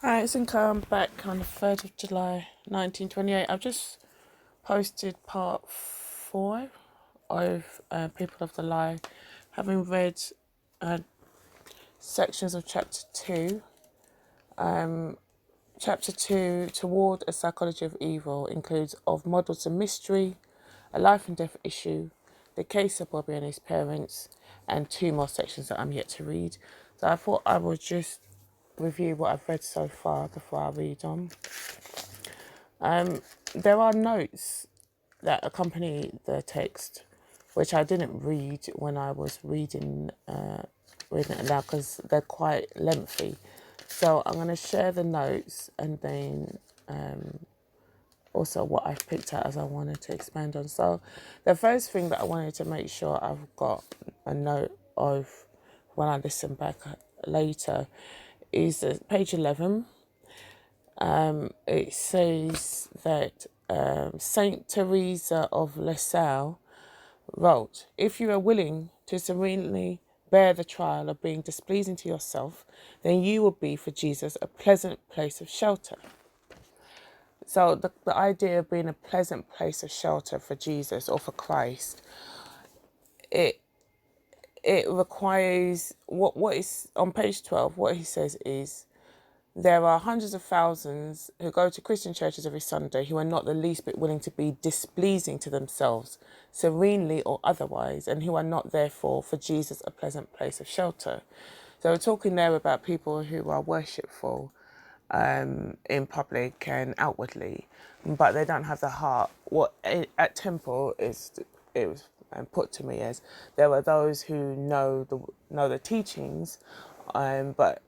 Hi, it's N.K.O. I'm back on the 3rd of July 1928. I've just posted part 4 of People of the Lie, having read uh, sections of chapter 2. Chapter 2, Toward a Psychology of Evil, includes Of Models of Mystery, A Life and Death Issue, The Case of Bobby and His Parents, and 2 more sections that I'm yet to read. So I thought I would just review what I've read so far before I read on. There are notes that accompany the text, which I didn't read when I was reading it aloud because they're quite lengthy. So I'm going to share the notes and then also what I've picked out as I wanted to expand on. So the first thing that I wanted to make sure I've got a note of when I listen back later is page 11. It says that Saint Teresa of Lisieux wrote, "If you are willing to serenely bear the trial of being displeasing to yourself, then you will be for Jesus a pleasant place of shelter." So the idea of being a pleasant place of shelter for Jesus or for Christ, it it requires what is on page 12. What he says is, there are hundreds of thousands who go to Christian churches every Sunday who are not the least bit willing to be displeasing to themselves, serenely or otherwise, and who are not therefore for Jesus a pleasant place of shelter. So we're talking there about people who are worshipful in public and outwardly, but they don't have the heart. What at Temple is it was put to me as there are those who know the teachings, but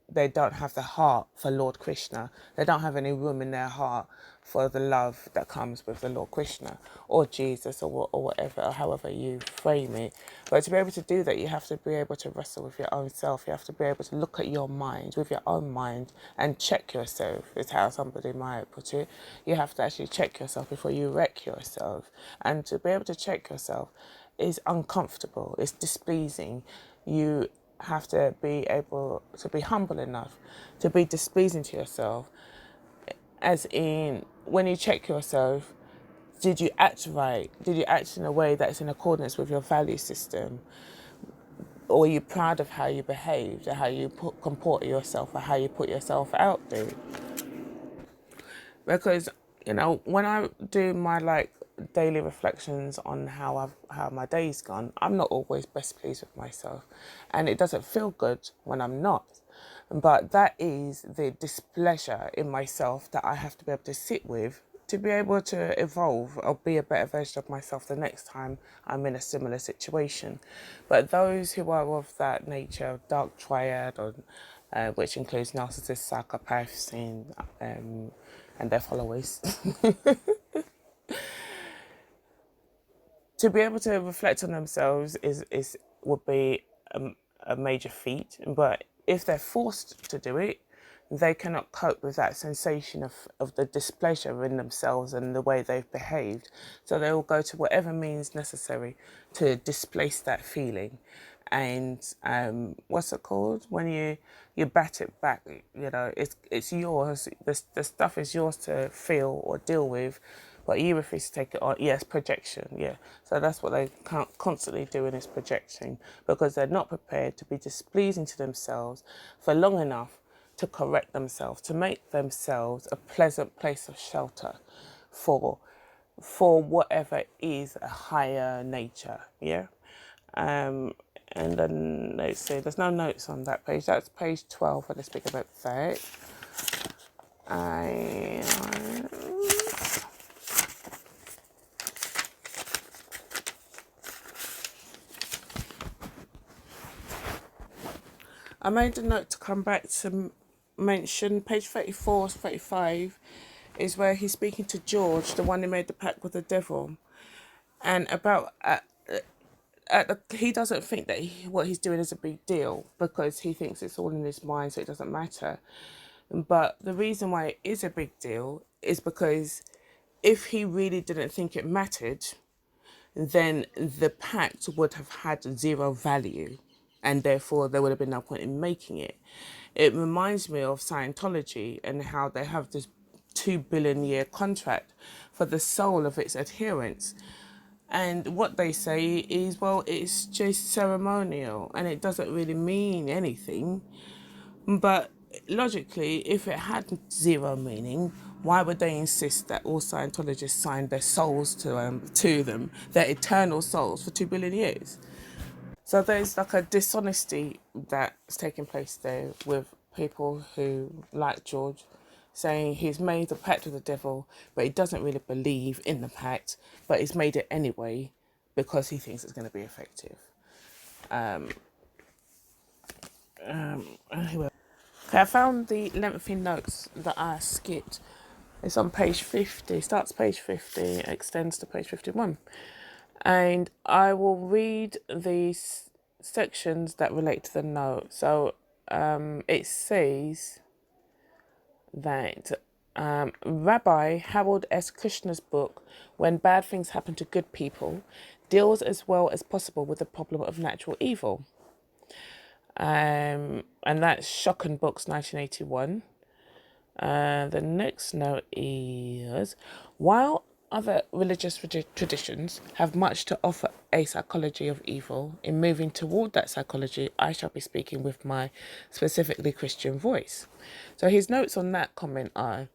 they don't have the heart for Lord Krishna. They don't have any room in their heart for the love that comes with the Lord Krishna or Jesus or whatever, or however you frame it. But to be able to do that, you have to be able to wrestle with your own self. You have to be able to look at your mind with your own mind and check yourself, is how somebody might put it. You have to actually check yourself before you wreck yourself. And to be able to check yourself is uncomfortable, it's displeasing. You have to be able to be humble enough to be displeasing to yourself, as in when you check yourself, did you act right? Did you act in a way that's in accordance with your value system? Or are you proud of how you behaved, or how you comport yourself, or how you put yourself out there? Because when I do my daily reflections on how my day's gone, I'm not always best pleased with myself, and it doesn't feel good when I'm not. But that is the displeasure in myself that I have to be able to sit with to be able to evolve or be a better version of myself the next time I'm in a similar situation. But those who are of that nature, dark triad, or which includes narcissists, psychopaths, and their followers, to be able to reflect on themselves is would be a major feat. But if they're forced to do it, they cannot cope with that sensation of the displeasure in themselves and the way they've behaved. So they will go to whatever means necessary to displace that feeling. And what's it called? When you bat it back, it's yours. The stuff is yours to feel or deal with, but you refuse to take it on. Yes, projection. Yeah. So that's what they constantly doing, is projecting, because they're not prepared to be displeasing to themselves for long enough to correct themselves, to make themselves a pleasant place of shelter for whatever is a higher nature. Yeah. And then let's see, there's no notes on that page. That's page 12 when I speak about that. I made a note to come back to mention page 34, 35 is where he's speaking to George, the one who made the pact with the devil, and about he doesn't think that what he's doing is a big deal because he thinks it's all in his mind, so it doesn't matter. But the reason why it is a big deal is because if he really didn't think it mattered, then the pact would have had zero value, and therefore there would have been no point in making it. It reminds me of Scientology and how they have this 2 billion year contract for the soul of its adherents. And what they say is, well, it's just ceremonial and it doesn't really mean anything. But logically, if it had zero meaning, why would they insist that all Scientologists sign their souls to them, their eternal souls for 2 billion years? So there's like a dishonesty that's taking place there with people who, like George, saying he's made a pact with the devil, but he doesn't really believe in the pact, but he's made it anyway because he thinks it's going to be effective. Anyway. Okay, I found the lengthy notes that I skipped. It's on page 50, starts page 50, extends to page 51. And I will read these sections that relate to the note. So it says that Rabbi Harold S. Kushner's book, When Bad Things Happen to Good People, deals as well as possible with the problem of natural evil. And that's Shocking Books, 1981. The next note is, while other religious traditions have much to offer a psychology of evil, in moving toward that psychology, I shall be speaking with my specifically Christian voice. So his notes on that comment are,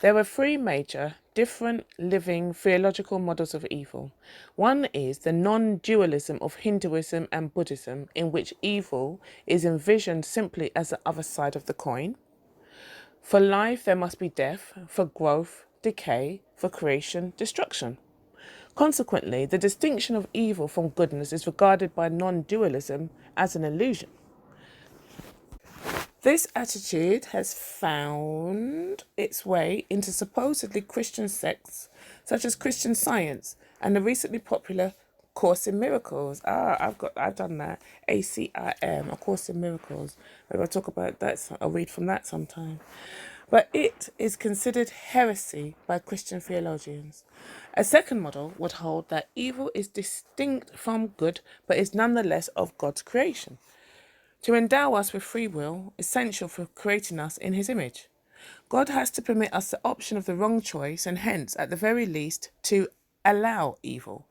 there are three major, different, living theological models of evil. One is the non-dualism of Hinduism and Buddhism, in which evil is envisioned simply as the other side of the coin. For life, there must be death; for growth, decay; for creation, destruction. Consequently, the distinction of evil from goodness is regarded by non-dualism as an illusion. This attitude has found its way into supposedly Christian sects such as Christian Science and the recently popular Course in Miracles. I've done that. ACIM, A Course in Miracles. Maybe I'll talk about that. I'll read from that sometime. But it is considered heresy by Christian theologians. A second model would hold that evil is distinct from good, but is nonetheless of God's creation. To endow us with free will, essential for creating us in his image. God has to permit us the option of the wrong choice and hence, at the very least, to allow evil.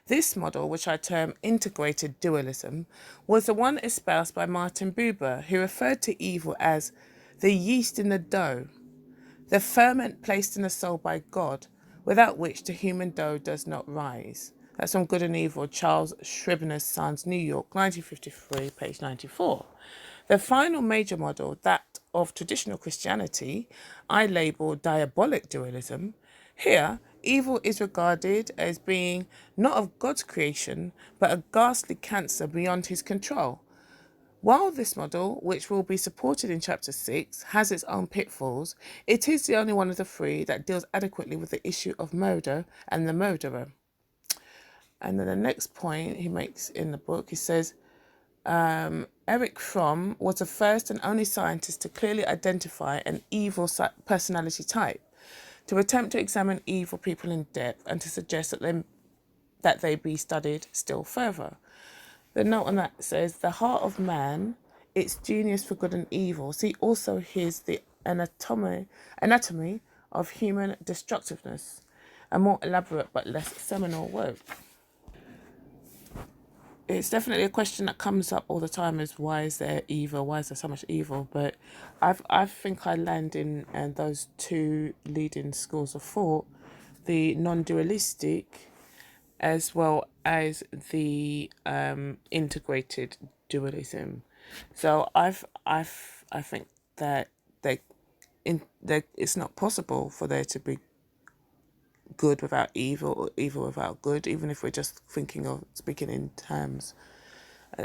This model, which I term integrated dualism, was the one espoused by Martin Buber, who referred to evil as the yeast in the dough, the ferment placed in the soul by God, without which the human dough does not rise. That's on Good and Evil, Charles Scribner's Sons, New York, 1953, page 94. The final major model, that of traditional Christianity, I label diabolic dualism. Here, evil is regarded as being not of God's creation, but a ghastly cancer beyond his control. While this model, which will be supported in Chapter 6, has its own pitfalls, it is the only one of the three that deals adequately with the issue of murder and the murderer. And then the next point he makes in the book, he says, Erich Fromm was the first and only scientist to clearly identify an evil personality type, to attempt to examine evil people in depth and to suggest that they be studied still further. The note on that says, the heart of man, its genius for good and evil. See also here's the anatomy of human destructiveness, a more elaborate but less seminal work. It's definitely a question that comes up all the time, is why is there evil? Why is there so much evil? But I think I land in those two leading schools of thought, the non-dualistic as well as the integrated dualism. So I think that it's not possible for there to be good without evil or evil without good, even if we're just thinking of speaking in terms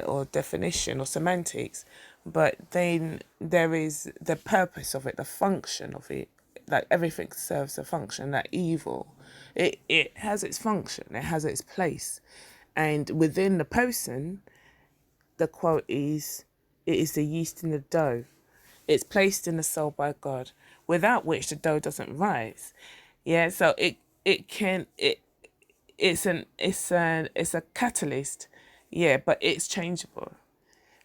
or definition or semantics. But then there is the purpose of it, the function of it. Like everything serves a function. That evil, it has its function, it has its place. And within the person, the quote is, it is the yeast in the dough. It's placed in the soul by God, without which the dough doesn't rise. Yeah, so it's a catalyst, yeah, but it's changeable.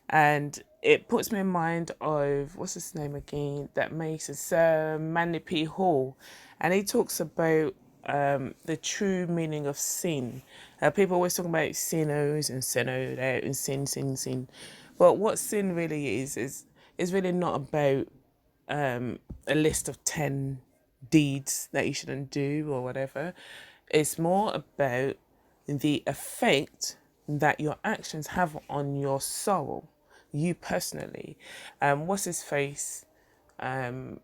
And it puts me in mind of, what's his name again, that makes it Sir Manly P. Hall, and he talks about the true meaning of sin. People always talk about sinners and sinner that and sin, but what sin really is really not about a list of 10 deeds that you shouldn't do or whatever. It's more about the effect that your actions have on your soul, you personally. What's his face? The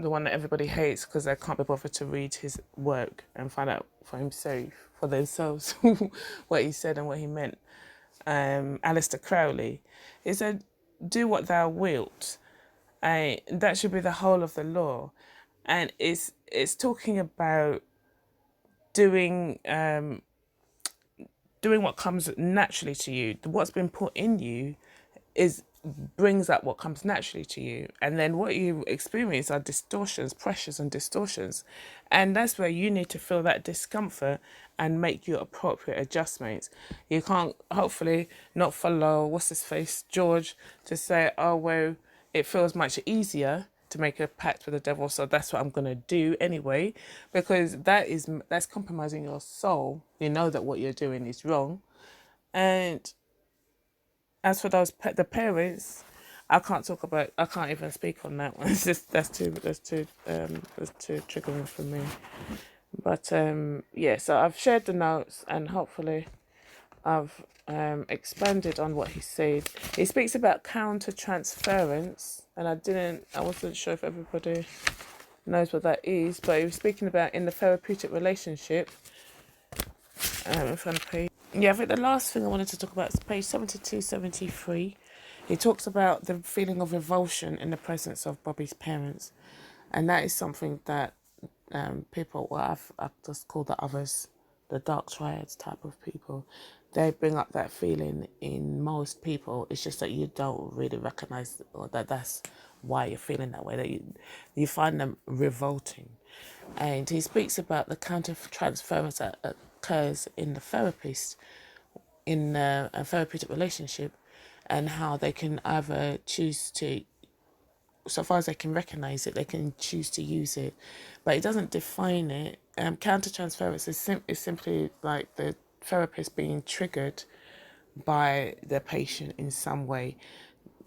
one that everybody hates because they can't be bothered to read his work and find out for themselves what he said and what he meant. Alistair Crowley. He said, "Do what thou wilt." That should be the whole of the law, and it's talking about doing doing what comes naturally to you. What's been put in you is brings up what comes naturally to you, and then what you experience are distortions, pressures and distortions, and that's where you need to feel that discomfort and make your appropriate adjustments. You can't hopefully not follow what's his face George to say, oh well, it feels much easier to make a pact with the devil, so that's what I'm going to do anyway, because that's compromising your soul. You know that what you're doing is wrong. And as for the parents, I can't even speak on that one. It's just that's too triggering for me. But yeah, so I've shared the notes, and hopefully I've expanded on what he said. He speaks about counter transference, and I wasn't sure if everybody knows what that is, but he was speaking about in the therapeutic relationship. In front of page. Yeah, I think the last thing I wanted to talk about is page 72, 73. He talks about the feeling of revulsion in the presence of Bobby's parents. And that is something that people, well, I've just called the others, the dark triads type of people, they bring up that feeling in most people. It's just that you don't really recognize, or that's why you're feeling that way, that you find them revolting. And he speaks about the counter transference that occurs in the therapist, in a therapeutic relationship, and how they can either choose to, so far as they can recognize it, they can choose to use it, but it doesn't define it. Counter transference is simply like the therapist being triggered by the patient in some way.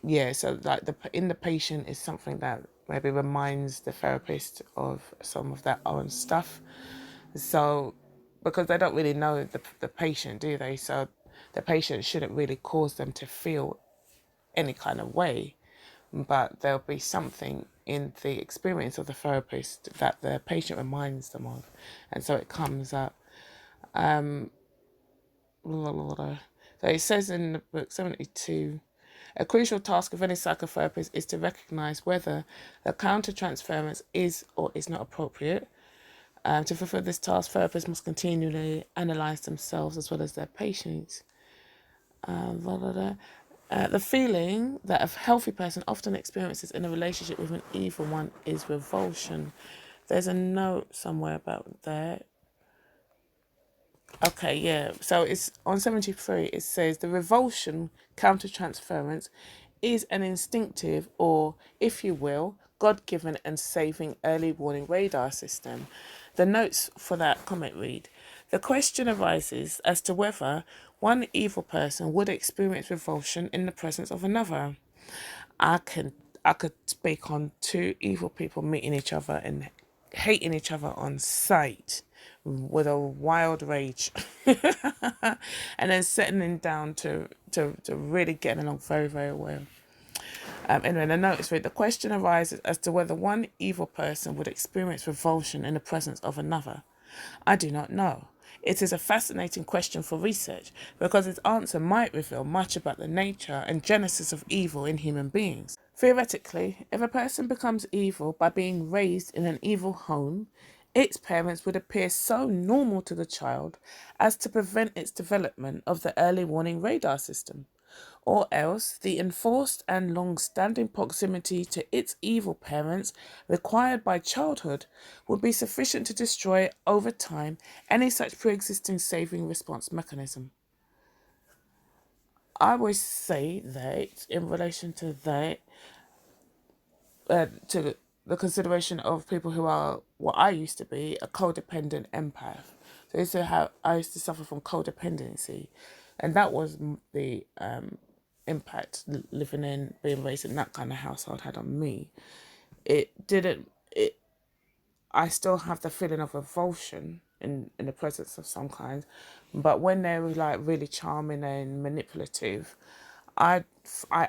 Yeah, so like in the patient is something that maybe reminds the therapist of some of their own stuff. So because they don't really know the patient, do they? So the patient shouldn't really cause them to feel any kind of way, but there'll be something in the experience of the therapist that the patient reminds them of, and so it comes up. So it says in the book 72, a crucial task of any psychotherapist is to recognize whether the countertransference is or is not appropriate. To fulfill this task, therapists must continually analyze themselves as well as their patients. The feeling that a healthy person often experiences in a relationship with an evil one is revulsion. There's a note somewhere about that. Okay, yeah. So it's on 73, it says the revulsion countertransference is an instinctive, or, if you will, God given and saving early warning radar system. The notes for that comment read, the question arises as to whether one evil person would experience revulsion in the presence of another. I can I could speak on two evil people meeting each other and hating each other on sight with a wild rage and then settling down to really getting along very, very well. Anyway, the notice read, the question arises as to whether one evil person would experience revulsion in the presence of another. I do not know. It is a fascinating question for research because its answer might reveal much about the nature and genesis of evil in human beings. Theoretically, if a person becomes evil by being raised in an evil home, its parents would appear so normal to the child as to prevent its development of the early warning radar system. Or else, the enforced and long-standing proximity to its evil parents required by childhood would be sufficient to destroy over time any such pre-existing saving response mechanism. I always say that in relation to that, to the consideration of people who are what I used to be, a codependent empath. So this is how I used to suffer from codependency, and that was the impact living in, being raised in that kind of household had on me. It didn't. It. I still have the feeling of revulsion in the presence of some kind, but when they're like really charming and manipulative, I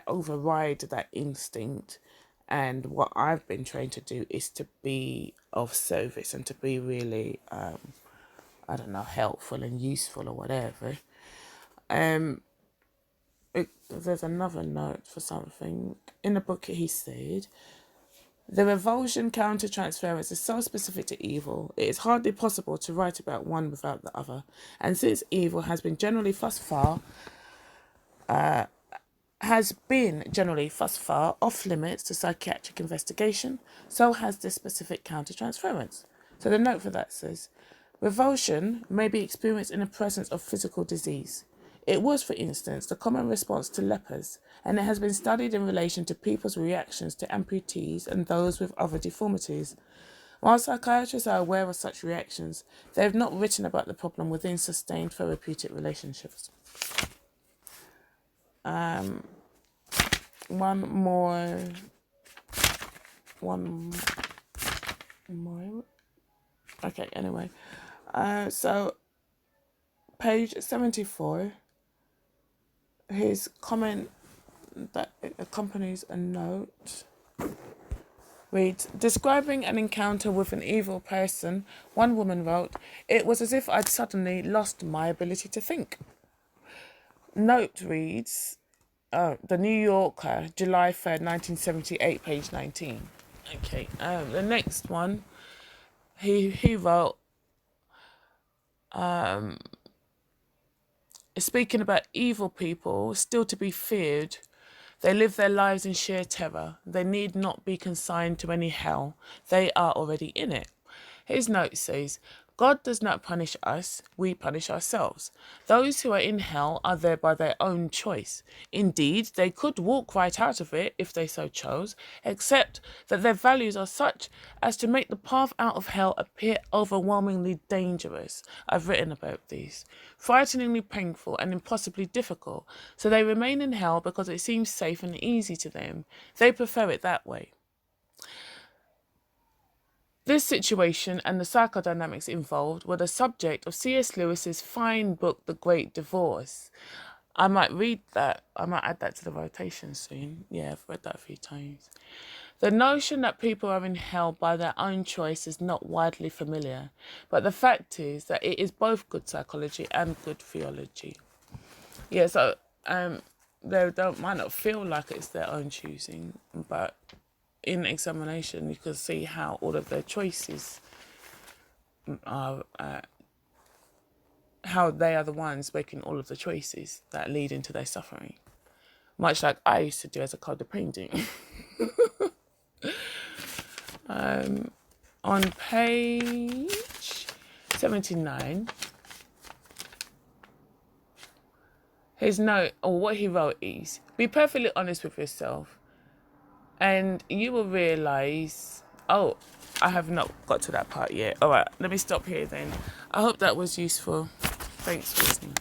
override that instinct, and what I've been trained to do is to be of service and to be really I don't know, helpful and useful or whatever. There's another note for something in the book. He said the revulsion countertransference is so specific to evil, it is hardly possible to write about one without the other. And since evil has been generally thus far off limits to psychiatric investigation, so has this specific countertransference. So the note for that says, revulsion may be experienced in the presence of physical disease. It was, for instance, the common response to lepers, and it has been studied in relation to people's reactions to amputees and those with other deformities. While psychiatrists are aware of such reactions, they have not written about the problem within sustained therapeutic relationships. One more. Okay, anyway. So, page 74, his comment that accompanies a note reads, describing an encounter with an evil person, one woman wrote, it was as if I'd suddenly lost my ability to think. Note reads, The New Yorker, July 3rd, 1978, page 19. Okay, the next one, he wrote, speaking about evil people still to be feared, they live their lives in sheer terror. They need not be consigned to any hell. They are already in it. His note says, God does not punish us, we punish ourselves. Those who are in hell are there by their own choice. Indeed, they could walk right out of it if they so chose, except that their values are such as to make the path out of hell appear overwhelmingly dangerous. I've written about these. Frighteningly painful and impossibly difficult, so they remain in hell because it seems safe and easy to them. They prefer it that way. This situation and the psychodynamics involved were the subject of C.S. Lewis's fine book, The Great Divorce. I might read that. I might add that to the rotation soon. Yeah, I've read that a few times. The notion that people are in hell by their own choice is not widely familiar, but the fact is that it is both good psychology and good theology. Yeah, so they might not feel like it's their own choosing, but in examination, you can see how all of their choices are, how they are the ones making all of the choices that lead into their suffering. Much like I used to do as a codependent. On page 79, his note, or what he wrote is, be perfectly honest with yourself and you will realise, oh, I have not got to that part yet. All right, let me stop here then. I hope that was useful. Thanks for listening.